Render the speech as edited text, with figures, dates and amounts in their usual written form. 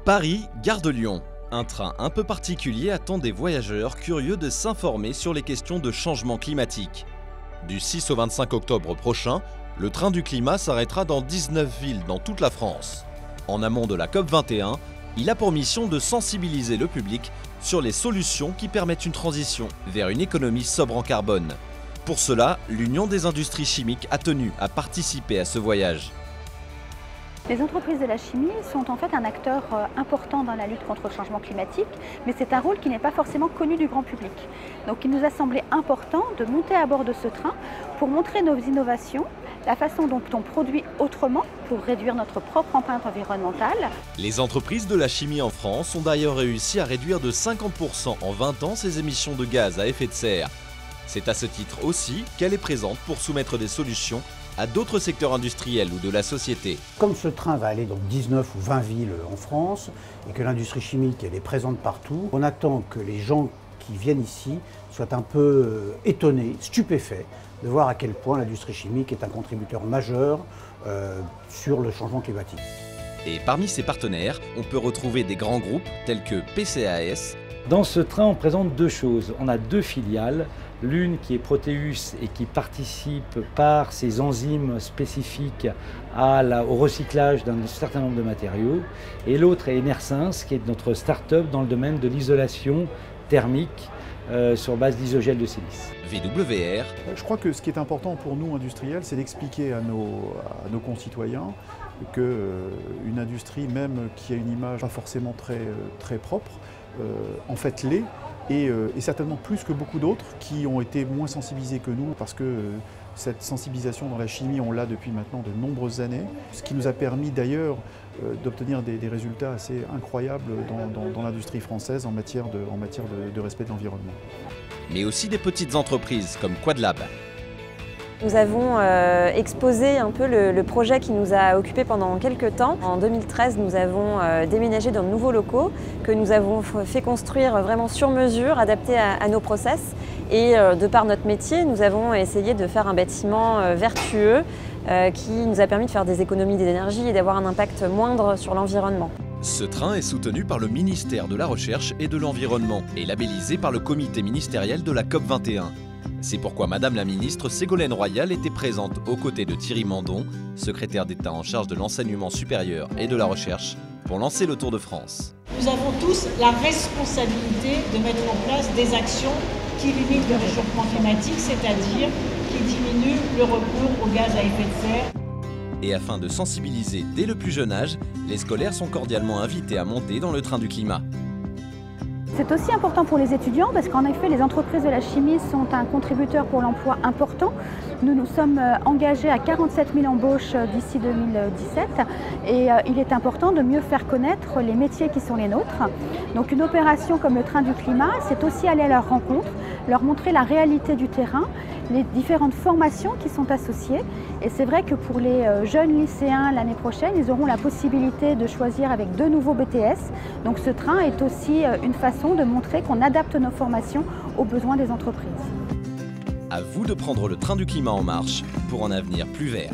Paris, gare de Lyon. Un train un peu particulier attend des voyageurs curieux de s'informer sur les questions de changement climatique. Du 6 au 25 octobre prochain, le train du climat s'arrêtera dans 19 villes dans toute la France. En amont de la COP21, il a pour mission de sensibiliser le public sur les solutions qui permettent une transition vers une économie sobre en carbone. Pour cela, l'Union des industries chimiques a tenu à participer à ce voyage. Les entreprises de la chimie sont en fait un acteur important dans la lutte contre le changement climatique, mais c'est un rôle qui n'est pas forcément connu du grand public. Donc il nous a semblé important de monter à bord de ce train pour montrer nos innovations, la façon dont on produit autrement pour réduire notre propre empreinte environnementale. Les entreprises de la chimie en France ont d'ailleurs réussi à réduire de 50% en 20 ans ses émissions de gaz à effet de serre. C'est à ce titre aussi qu'elle est présente pour soumettre des solutions à d'autres secteurs industriels ou de la société. Comme ce train va aller dans 19 ou 20 villes en France et que l'industrie chimique elle est présente partout, on attend que les gens qui viennent ici soient un peu étonnés, stupéfaits de voir à quel point l'industrie chimique est un contributeur majeur sur le changement climatique. Et parmi ses partenaires, on peut retrouver des grands groupes tels que PCAS. Dans ce train, on présente deux choses. On a deux filiales, l'une qui est Proteus et qui participe par ses enzymes spécifiques au recyclage d'un certain nombre de matériaux, et l'autre est Enersens, qui est notre start-up dans le domaine de l'isolation thermique sur base d'isogel de silice. VWR. Je crois que ce qui est important pour nous, industriels, c'est d'expliquer à nos concitoyens qu'une industrie, même qui a une image pas forcément très propre, en fait l'est, et certainement plus que beaucoup d'autres qui ont été moins sensibilisés que nous, parce que cette sensibilisation dans la chimie, on l'a depuis maintenant de nombreuses années, ce qui nous a permis d'ailleurs d'obtenir des résultats assez incroyables dans l'industrie française en matière de respect de l'environnement. Mais aussi des petites entreprises comme Quadlab. Nous avons exposé un peu le projet qui nous a occupés pendant quelques temps. En 2013, nous avons déménagé dans de nouveaux locaux que nous avons fait construire vraiment sur mesure, adaptés à nos process. Et de par notre métier, nous avons essayé de faire un bâtiment vertueux qui nous a permis de faire des économies d'énergie et d'avoir un impact moindre sur l'environnement. Ce train est soutenu par le ministère de la Recherche et de l'Environnement et labellisé par le comité ministériel de la COP21. C'est pourquoi Madame la ministre Ségolène Royal était présente aux côtés de Thierry Mandon, secrétaire d'État en charge de l'enseignement supérieur et de la recherche, pour lancer le Tour de France. Nous avons tous la responsabilité de mettre en place des actions qui limitent le réchauffement climatique, c'est-à-dire qui diminuent le recours aux gaz à effet de serre. Et afin de sensibiliser dès le plus jeune âge, les scolaires sont cordialement invités à monter dans le train du climat. C'est aussi important pour les étudiants parce qu'en effet, les entreprises de la chimie sont un contributeur pour l'emploi important. Nous sommes engagés à 47 000 embauches d'ici 2017 et il est important de mieux faire connaître les métiers qui sont les nôtres. Donc une opération comme le train du climat, c'est aussi aller à leur rencontre, leur montrer la réalité du terrain, les différentes formations qui sont associées. Et c'est vrai que pour les jeunes lycéens l'année prochaine, ils auront la possibilité de choisir avec 2 nouveaux BTS. Donc ce train est aussi une façon de montrer qu'on adapte nos formations aux besoins des entreprises. À vous de prendre le train du climat en marche pour un avenir plus vert.